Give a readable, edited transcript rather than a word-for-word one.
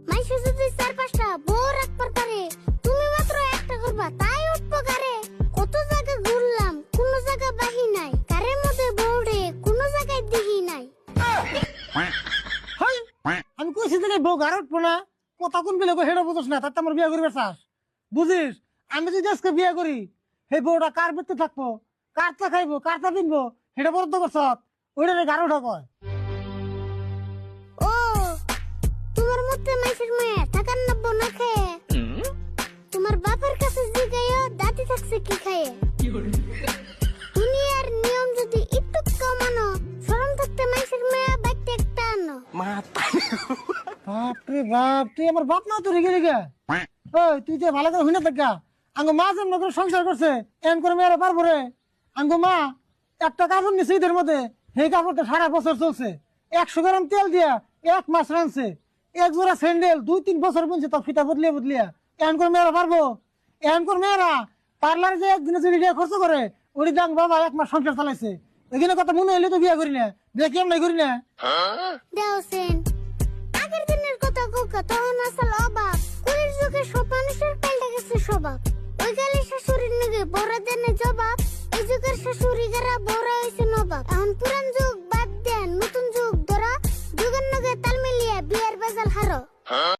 মাইসে যদি চার পাঁচটা বউ রাখবার পারে, তুমি মাত্র একটা করবা, তাই উঠবো কারে? কত জায়গা ঘুরলাম, কোনো জায়গা বাহি নাই, কারের মধ্যে বউরে কোনো জায়গায় দেখি নাই। হাই, আমি কইছি যে বউ গাড় উঠবো না, কথা কোন বিলে হেডা বুঝোস না, তাতে আমার বিয়ে করবে চাস? বুঝিস, আমি যদি আজকে বিয়ে করি, সেই বউটা কার বেঁচে থাকবো, কারটা খাইবো, কারটা কিনবো, সেটা বরাদ্দ করছ, ওইটারে গাড় উঠা কয়। ও, তোমার মধ্যে মাইসের মেয়ে থাকার নব্য না খেয়ে, তোমার বাপের কাছে জিগাইও দাদি থাকছে কি খায়ে। দুনিয়ার নিয়ম যদি একটু কমানো, শরম থাকতে মাইসের মেয়ে বাইতে একটা আনো। বাপরে বাপ, তুই আমার বাপ না তো রেগে রেগে। ওই তুই যে ভালো করে হইনা দেখা, আঙ্গো মা যেমন করে সংসার করছে এম করে মেয়েরা পারবো রে? আঙ্গো মা একটা কাপড় নিছে ঈদের মধ্যে, সেই কাপড়টা সারা বছর চলছে, 100 গ্রাম তেল দিয়া 1 মাস রানছে, 1 জোড়া স্যান্ডেল 2-3 বছর বুনছে, তার ফিতা বদলিয়ে বদলিয়া। এম করে মেয়েরা পারবো? এম করে মেয়েরা পার্লারে যে একদিনে যদি টাকা খরচ করে, ওই দাম বাবা 1 মাস সংসার চালাইছে। এখানে কথা মনে হইলে তো বিয়ে করি না, বিয়ে কেমন করি না। দেওসেন, আগের দিনের কথা কোকা, তখন আসল অভাব, কুড়ির যুগে সব মানুষের পাল্টে গেছে স্বভাব। ওই গালে শাশুড়ির নিগে বড় দেনে জবাব, এই যুগের শাশুড়ি গারা বড় হয়েছে নবাব। এখন পুরান